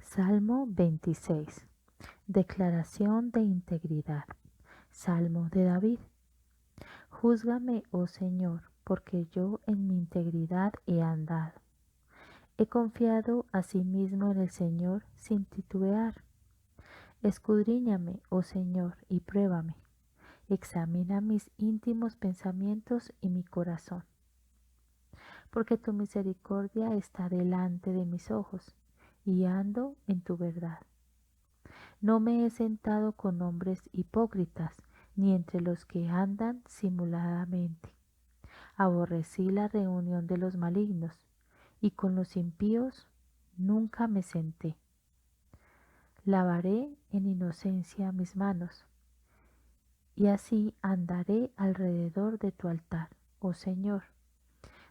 Salmo 26. Declaración de integridad. Salmo de David. Júzgame, oh Señor, porque yo en mi integridad he andado. He confiado asimismo en el Señor sin titubear. Escudriñame, oh Señor, y pruébame. Examina mis íntimos pensamientos y mi corazón. Porque tu misericordia está delante de mis ojos, y ando en tu verdad. No me he sentado con hombres hipócritas, ni entre los que andan simuladamente. Aborrecí la reunión de los malignos, y con los impíos nunca me senté. Lavaré en inocencia mis manos, y así andaré alrededor de tu altar, oh Señor,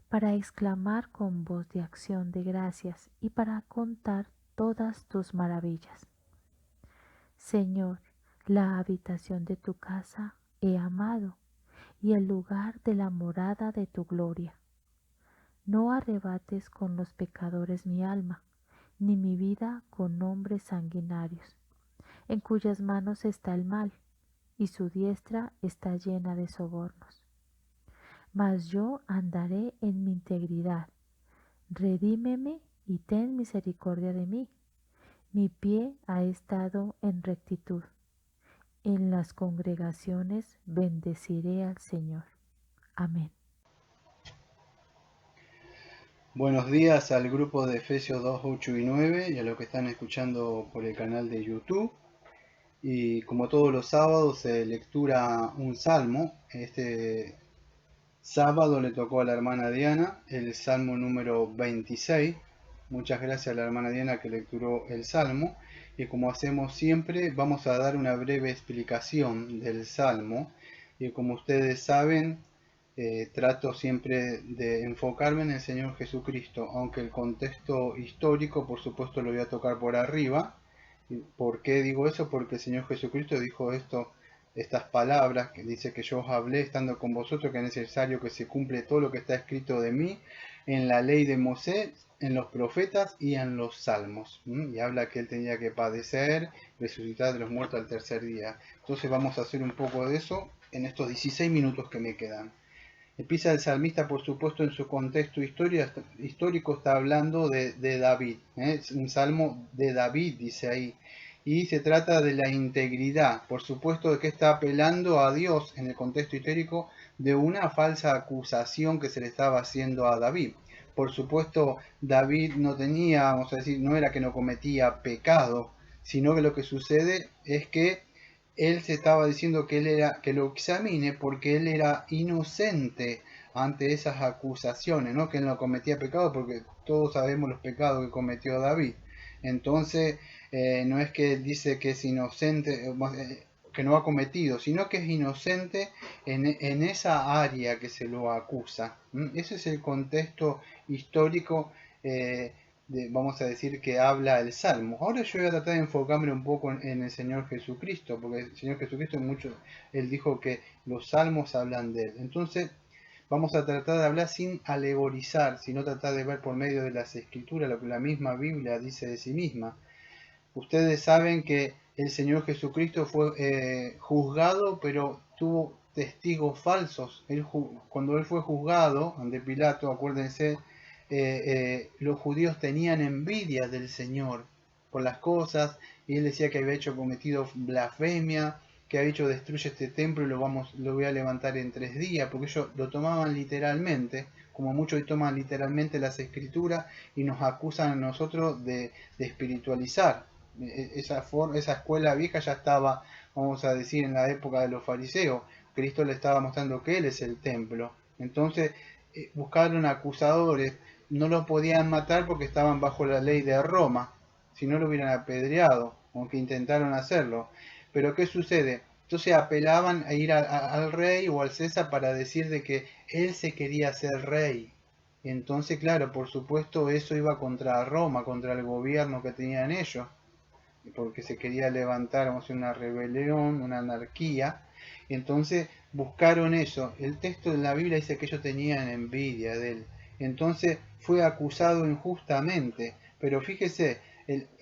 para exclamar con voz de acción de gracias y para contar todas tus maravillas. Señor, la habitación de tu casa he amado, y el lugar de la morada de tu gloria. No arrebates con los pecadores mi alma, ni mi vida con hombres sanguinarios, en cuyas manos está el mal, y su diestra está llena de sobornos. Mas yo andaré en mi integridad. Redímeme y ten misericordia de mí. Mi pie ha estado en rectitud. En las congregaciones bendeciré al Señor. Amén. Buenos días al grupo de Efesios 2, 8 y 9 y a los que están escuchando por el canal de YouTube. Y como todos los sábados se lectura un salmo. Este sábado le tocó a la hermana Diana el salmo número 26. Muchas gracias a la hermana Diana que lecturó el salmo. Y como hacemos siempre, vamos a dar una breve explicación del salmo. Y como ustedes saben, trato siempre de enfocarme en el Señor Jesucristo, aunque el contexto histórico, por supuesto, lo voy a tocar por arriba. ¿Por qué digo eso? Porque el Señor Jesucristo dijo estas palabras, que dice que yo os hablé estando con vosotros, que es necesario que se cumple todo lo que está escrito de mí en la ley de Moisés, en los profetas y en los salmos. Y habla que él tenía que padecer, resucitar de los muertos al tercer día. Entonces vamos a hacer un poco de eso en estos 16 minutos que me quedan. Empieza el salmista, por supuesto, en su contexto histórico, está hablando de David. Es un salmo de David, dice ahí. Y se trata de la integridad. Por supuesto, de que está apelando a Dios en el contexto histórico de una falsa acusación que se le estaba haciendo a David. Por supuesto, David no tenía, vamos a decir, no era que no cometía pecado, sino que lo que sucede es que él se estaba diciendo que él era, que lo examine porque él era inocente ante esas acusaciones, ¿no? Que él no cometía pecado, porque todos sabemos los pecados que cometió David. Entonces, no es que él dice que es inocente, que no ha cometido, sino que es inocente en esa área que se lo acusa. Ese es el contexto histórico, vamos a decir, que habla el Salmo. Ahora yo voy a tratar de enfocarme un poco en el Señor Jesucristo, porque el Señor Jesucristo él dijo que los salmos hablan de él. Entonces vamos a tratar de hablar sin alegorizar, sino tratar de ver por medio de las escrituras lo que la misma Biblia dice de sí misma. Ustedes saben que el Señor Jesucristo fue juzgado, pero tuvo testigos falsos. Cuando él fue juzgado ante Pilato, acuérdense, los judíos tenían envidia del Señor por las cosas, y él decía que había cometido blasfemia, que había dicho destruye este templo y lo voy a levantar en 3 días, porque ellos lo tomaban literalmente, como muchos toman literalmente las escrituras y nos acusan a nosotros de espiritualizar. Esa escuela vieja ya estaba, vamos a decir, en la época de los fariseos. Cristo le estaba mostrando que Él es el templo. Entonces, buscaron acusadores, no los podían matar porque estaban bajo la ley de Roma, si no lo hubieran apedreado, aunque intentaron hacerlo. Pero ¿qué sucede? Entonces apelaban a ir al rey o al César para decir de que él se quería ser rey. Entonces, claro, por supuesto eso iba contra Roma, contra el gobierno que tenían ellos, porque se quería levantar, vamos a decir, una rebelión, una anarquía. Entonces buscaron eso. El texto de la Biblia dice que ellos tenían envidia de él. Entonces fue acusado injustamente. Pero fíjese,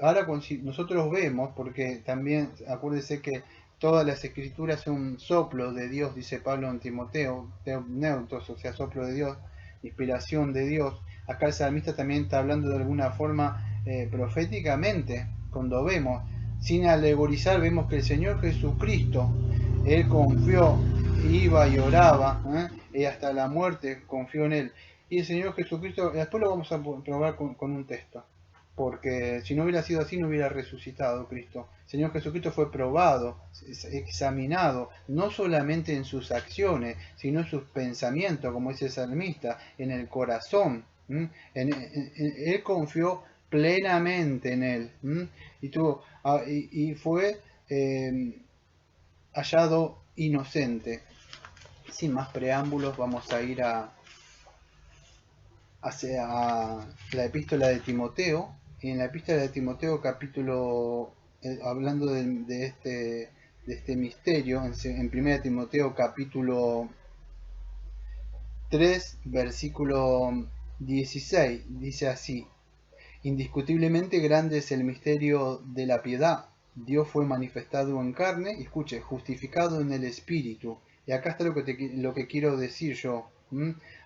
Ahora si nosotros vemos, porque también acuérdese que todas las escrituras son soplo de Dios, dice Pablo en Timoteo, neutros, o sea, soplo de Dios, inspiración de Dios. Acá el salmista también está hablando de alguna forma proféticamente, cuando vemos, sin alegorizar, vemos que el Señor Jesucristo, Él confió, iba y oraba, y hasta la muerte confió en Él. Y el Señor Jesucristo, después lo vamos a probar con un texto, porque si no hubiera sido así no hubiera resucitado Cristo. El Señor Jesucristo fue probado, examinado, no solamente en sus acciones, sino en sus pensamientos, como dice el salmista, en el corazón. Él confió plenamente en Él, y fue hallado inocente. Sin más preámbulos vamos a ir a la epístola de Timoteo. Y en la epístola de Timoteo capítulo, hablando de este misterio, en 1 Timoteo capítulo 3, versículo 16, dice así: indiscutiblemente grande es el misterio de la piedad. Dios fue manifestado en carne, y escuche, justificado en el Espíritu. Y acá está lo que quiero decir yo.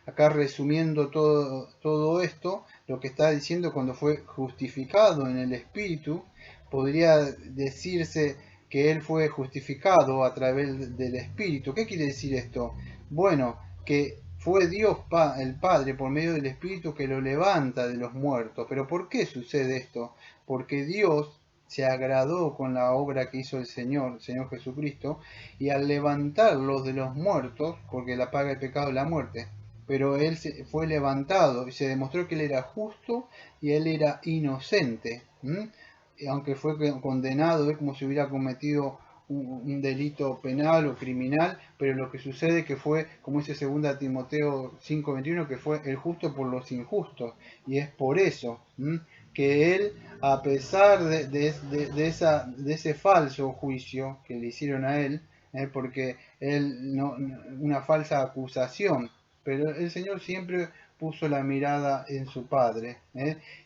Acá resumiendo todo esto, lo que está diciendo cuando fue justificado en el Espíritu, podría decirse que Él fue justificado a través del Espíritu. ¿Qué quiere decir esto? Bueno, que fue Dios el Padre por medio del Espíritu que lo levanta de los muertos. ¿Pero por qué sucede esto? Porque Dios se agradó con la obra que hizo el Señor Jesucristo, y al levantarlos de los muertos, porque la paga del pecado es la muerte, pero Él fue levantado y se demostró que Él era justo y Él era inocente. Aunque fue condenado, es como si hubiera cometido un delito penal o criminal, pero lo que sucede que fue, como dice 2 Timoteo 5:21, que fue el justo por los injustos, y es por eso que él, a pesar de ese falso juicio que le hicieron a él, porque él una falsa acusación, pero el Señor siempre puso la mirada en su Padre.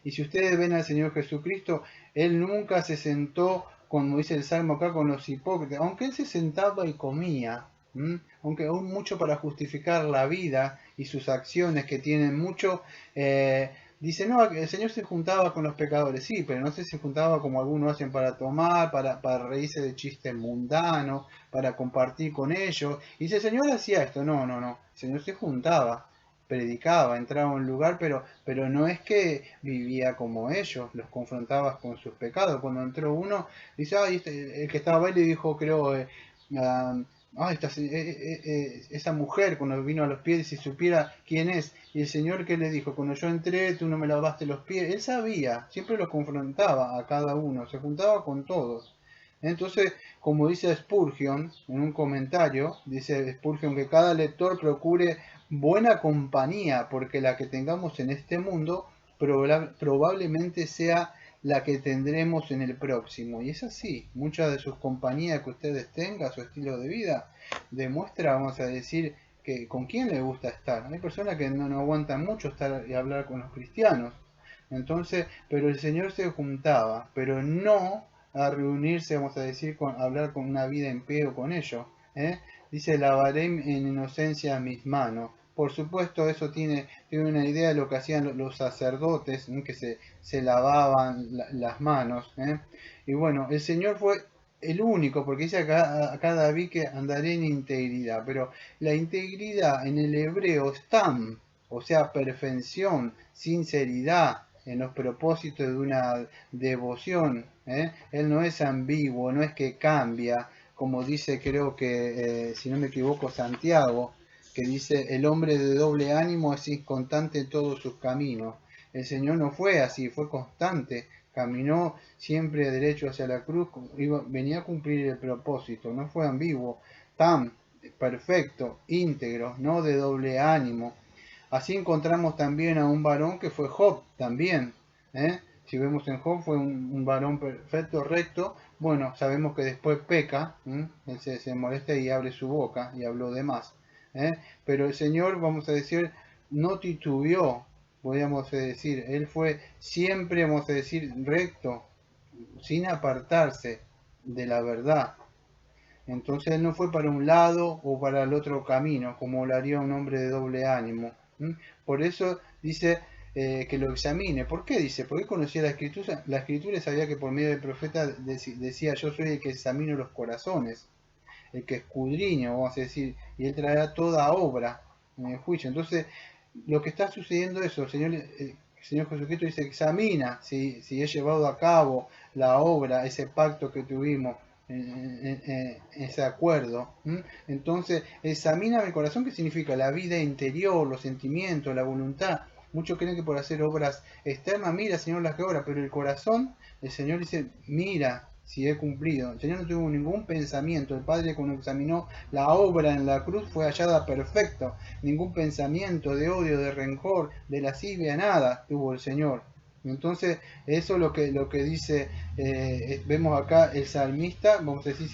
Y si ustedes ven al Señor Jesucristo, Él nunca se sentó, como dice el Salmo acá, con los hipócritas, aunque Él se sentaba y comía, aunque aún mucho para justificar la vida y sus acciones que tienen mucho. Dice, no, el Señor se juntaba con los pecadores, sí, pero no sé si se juntaba como algunos hacen para tomar, para reírse de chistes mundanos, para compartir con ellos. Y si el Señor hacía esto, no, el Señor se juntaba, predicaba, entraba a un lugar, pero no es que vivía como ellos, los confrontaba con sus pecados. Cuando entró uno, dice, ay, el que estaba ahí le dijo, creo, esa mujer cuando vino a los pies, si supiera quién es. Y el Señor, que le dijo, cuando yo entré, tú no me lavaste los pies. Él sabía, siempre los confrontaba a cada uno, se juntaba con todos. Entonces, como dice Spurgeon en un comentario, dice Spurgeon que cada lector procure buena compañía, porque la que tengamos en este mundo probablemente sea la que tendremos en el próximo. Y es así, muchas de sus compañías que ustedes tengan, su estilo de vida, demuestra, vamos a decir, que con quién le gusta estar. Hay personas que no aguantan mucho estar y hablar con los cristianos. Entonces, pero el Señor se juntaba, pero no a reunirse, vamos a decir, a hablar con una vida en pedo con ellos. Dice, lavaré en inocencia mis manos. Por supuesto, eso tiene una idea de lo que hacían los sacerdotes, que se lavaban las manos. Y bueno, el Señor fue el único, porque dice acá David que andaré en integridad, pero la integridad en el hebreo es tam, o sea, perfección, sinceridad en los propósitos de una devoción. Él no es ambiguo, no es que cambia, como dice, creo que, si no me equivoco, Santiago, que dice, el hombre de doble ánimo es inconstante en todos sus caminos. El Señor no fue así, fue constante, caminó siempre derecho hacia la cruz, venía a cumplir el propósito, no fue ambiguo, tan perfecto, íntegro, no de doble ánimo. Así encontramos también a un varón que fue Job también. Si vemos en Job, fue un varón perfecto, recto. Bueno, sabemos que después peca, él se molesta y abre su boca y habló de más. Pero el Señor, vamos a decir, no titubeó podríamos decir. Él fue siempre, vamos a decir, recto, sin apartarse de la verdad. Entonces él no fue para un lado o para el otro camino, como lo haría un hombre de doble ánimo. ¿Mm? Por eso dice que lo examine. ¿Por qué dice? Porque conocía la escritura. La escritura sabía que por medio del profeta decía: yo soy el que examino los corazones, el que escudriña, vamos a decir, y él traerá toda obra en el juicio. Entonces, lo que está sucediendo es eso, el Señor Jesucristo dice: examina si he llevado a cabo la obra, ese pacto que tuvimos, ese acuerdo. Entonces, examina mi corazón, que significa la vida interior, los sentimientos, la voluntad. Muchos creen que por hacer obras externas, mira, Señor, las que obra, pero el corazón, el Señor dice: mira si he cumplido. El Señor no tuvo ningún pensamiento. El Padre, cuando examinó la obra en la cruz, fue hallada perfecta. Ningún pensamiento de odio, de rencor, de lascivia, nada tuvo el Señor. Entonces, eso es lo que dice, vemos acá el salmista. Vamos a decir,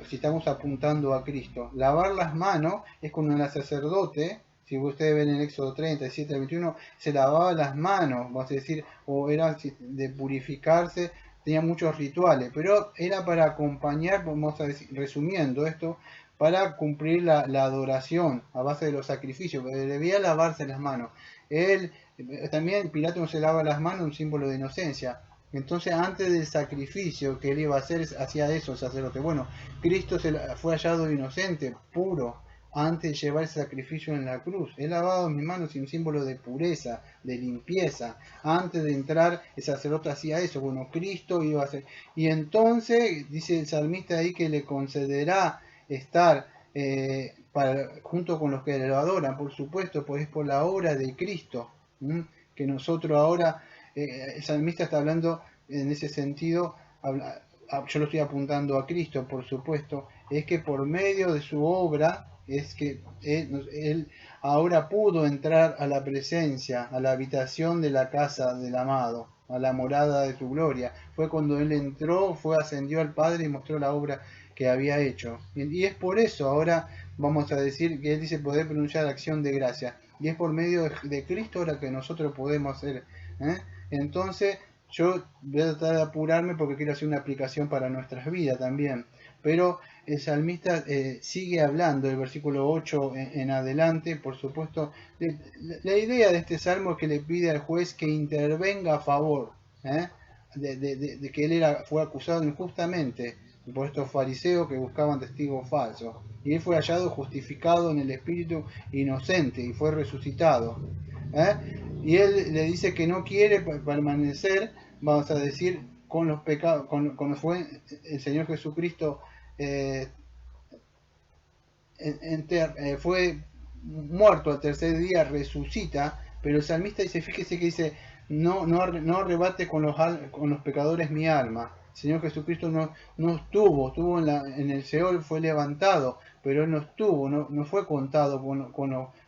si estamos apuntando a Cristo. Lavar las manos es cuando el sacerdote, si ustedes ven en el Éxodo 37 al 21, se lavaba las manos, vamos a decir, o era de purificarse, tenía muchos rituales, pero era para acompañar, vamos a decir, resumiendo esto, para cumplir la adoración a base de los sacrificios, debía lavarse las manos. Él, también Pilato no se lava las manos, un símbolo de inocencia. Entonces, antes del sacrificio que él iba a hacer, hacía eso el sacerdote. Bueno, Cristo fue hallado inocente, puro, antes de llevar ese sacrificio en la cruz. He lavado mis manos, un símbolo de pureza, de limpieza. Antes de entrar, el sacerdote hacía eso. Bueno, Cristo iba a hacer. Y entonces, dice el salmista ahí, que le concederá estar junto con los que lo adoran, por supuesto, pues es por la obra de Cristo. Que nosotros ahora, el salmista está hablando en ese sentido, yo lo estoy apuntando a Cristo, por supuesto, es que por medio de su obra es que él ahora pudo entrar a la presencia, a la habitación de la casa del amado, a la morada de su gloria. Fue cuando él entró, ascendió al Padre y mostró la obra que había hecho. Y es por eso ahora vamos a decir que él dice poder pronunciar acción de gracia. Y es por medio de Cristo ahora que nosotros podemos hacer. Entonces, yo voy a tratar de apurarme porque quiero hacer una aplicación para nuestras vidas también. Pero el salmista sigue hablando, el versículo 8 en adelante, por supuesto. La idea de este salmo es que le pide al juez que intervenga a favor, de que él fue acusado injustamente por estos fariseos que buscaban testigos falsos. Y él fue hallado justificado en el espíritu inocente y fue resucitado. Y él le dice que no quiere permanecer, vamos a decir, con los pecados, cuando fue el Señor Jesucristo fue muerto al tercer día, resucita, pero el salmista dice, fíjese que dice, no arrebate con los pecadores mi alma. El Señor Jesucristo no estuvo en el Seol, fue levantado, pero él no estuvo, no fue contado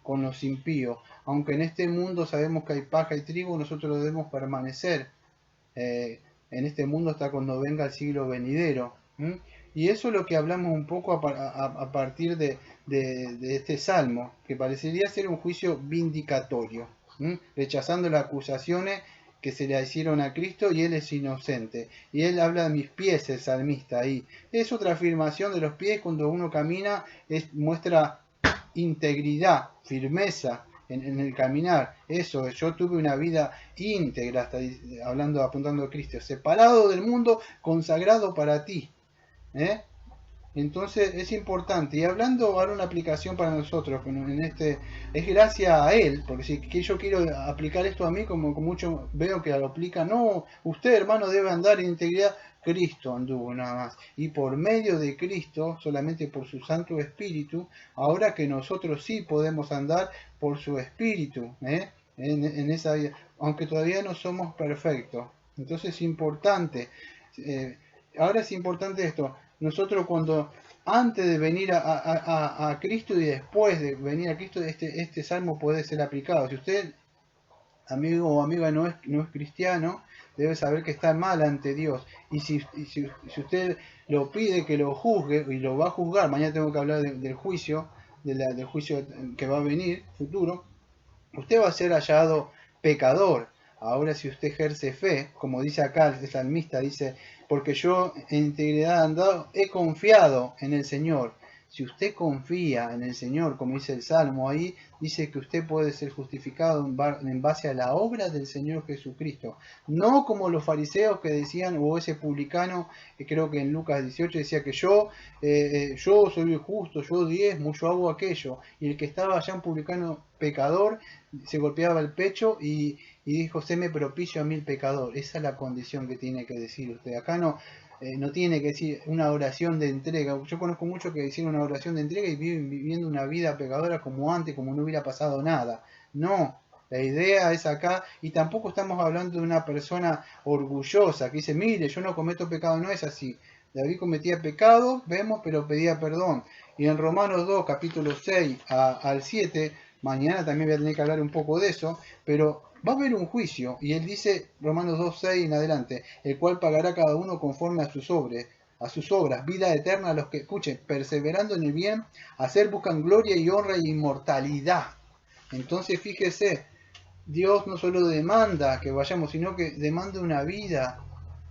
con los impíos. Aunque en este mundo sabemos que hay paja y trigo, nosotros debemos permanecer en este mundo hasta cuando venga el siglo venidero. Y eso es lo que hablamos un poco a partir de este salmo, que parecería ser un juicio vindicatorio, rechazando las acusaciones que se le hicieron a Cristo, y él es inocente. Y él habla de mis pies, el salmista ahí. Es otra afirmación de los pies. Cuando uno camina, muestra integridad, firmeza en el caminar. Eso, yo tuve una vida íntegra, hasta apuntando a Cristo, separado del mundo, consagrado para ti. Entonces es importante. Y hablando ahora una aplicación para nosotros, es gracias a él, porque si que yo quiero aplicar esto a mí, como mucho veo que lo aplica, no, usted hermano debe andar en integridad. Cristo anduvo nada más. Y por medio de Cristo, solamente por su Santo Espíritu, ahora que nosotros sí podemos andar por su Espíritu, en esa vida, aunque todavía no somos perfectos. Entonces es importante. Ahora es importante esto. Nosotros cuando antes de venir a Cristo y después de venir a Cristo, este salmo puede ser aplicado. Si usted, amigo o amiga, no es cristiano, debe saber que está mal ante Dios. Y si usted lo pide que lo juzgue, y lo va a juzgar, mañana tengo que hablar del juicio, del juicio que va a venir, futuro, usted va a ser hallado pecador. Ahora si usted ejerce fe, como dice acá el salmista, dice, porque yo en integridad andado, he confiado en el Señor. Si usted confía en el Señor, como dice el Salmo ahí, dice que usted puede ser justificado en base a la obra del Señor Jesucristo. No como los fariseos que decían, o ese publicano, creo que en Lucas 18 decía que yo soy justo, yo diezmo, yo hago aquello. Y el que estaba allá, un publicano pecador, se golpeaba el pecho y dijo, séme propicio a mí el pecador. Esa es la condición que tiene que decir usted. Acá no tiene que decir una oración de entrega. Yo conozco muchos que hicieron una oración de entrega y viven viviendo una vida pecadora como antes, como no hubiera pasado nada. No, la idea es acá, y tampoco estamos hablando de una persona orgullosa que dice, mire, yo no cometo pecado, no es así. David cometía pecado, vemos, pero pedía perdón. Y en Romanos 2, capítulo 6 al 7, mañana también voy a tener que hablar un poco de eso, pero va a haber un juicio, y él dice, Romanos 2, 6 en adelante, el cual pagará cada uno conforme a sus obras, vida eterna a los que, escuchen, perseverando en el bien, hacer buscan gloria y honra y inmortalidad. Entonces fíjese, Dios no solo demanda que vayamos, sino que demanda una vida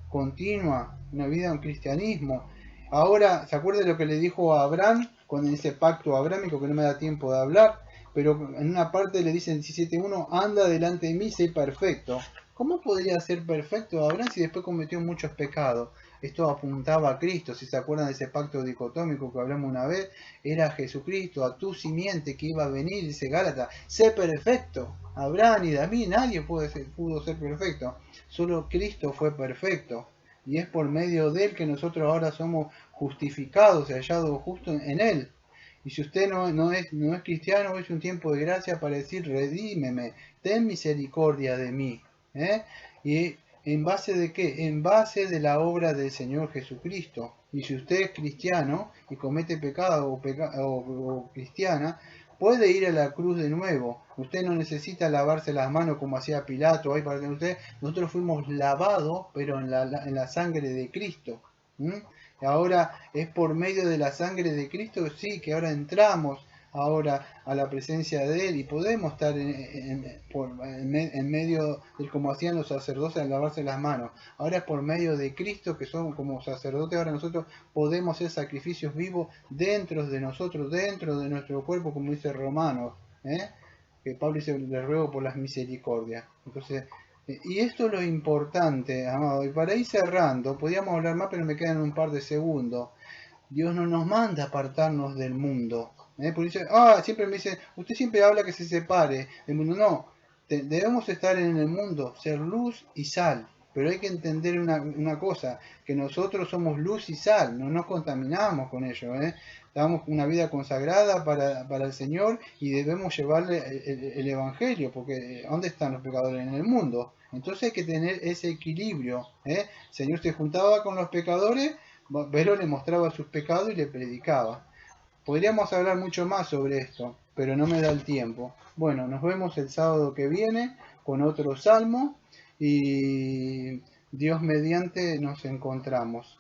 continua, una vida en cristianismo. Ahora, ¿se acuerda de lo que le dijo a Abraham con ese pacto abrámico que no me da tiempo de hablar? Pero en una parte le dice en 17.1, anda delante de mí, sé perfecto. ¿Cómo podría ser perfecto Abraham si después cometió muchos pecados? Esto apuntaba a Cristo, si se acuerdan de ese pacto dicotómico que hablamos una vez, era Jesucristo, a tu simiente que iba a venir, dice Gálatas, sé perfecto. Abraham y David, nadie pudo ser perfecto, solo Cristo fue perfecto. Y es por medio de él que nosotros ahora somos justificados y hallados justos en él. Y si usted no es cristiano, es un tiempo de gracia para decir, redímeme, ten misericordia de mí. ¿Y en base de qué? En base de la obra del Señor Jesucristo. Y si usted es cristiano y comete pecado o cristiana, puede ir a la cruz de nuevo. Usted no necesita lavarse las manos como hacía Pilato ahí para que usted. Nosotros fuimos lavados, pero en la sangre de Cristo. Ahora es por medio de la sangre de Cristo, sí, que ahora entramos ahora a la presencia de Él y podemos estar en medio de como hacían los sacerdotes al lavarse las manos. Ahora es por medio de Cristo que somos como sacerdotes, ahora nosotros podemos hacer sacrificios vivos dentro de nosotros, dentro de nuestro cuerpo, como dice Romanos, que Pablo dice, le ruego por las misericordias. Entonces, y esto es lo importante, amado. Y para ir cerrando, podríamos hablar más, pero me quedan un par de segundos. Dios no nos manda a apartarnos del mundo. Porque dice, siempre me dice, usted siempre habla que se separe del mundo. No, debemos estar en el mundo, ser luz y sal. Pero hay que entender una cosa, que nosotros somos luz y sal, no nos contaminamos con ello. Damos una vida consagrada para el Señor y debemos llevarle el Evangelio, porque ¿dónde están los pecadores? En el mundo. Entonces hay que tener ese equilibrio. El Señor se juntaba con los pecadores, pero le mostraba sus pecados y le predicaba. Podríamos hablar mucho más sobre esto, pero no me da el tiempo. Bueno, nos vemos el sábado que viene con otro salmo y Dios mediante nos encontramos.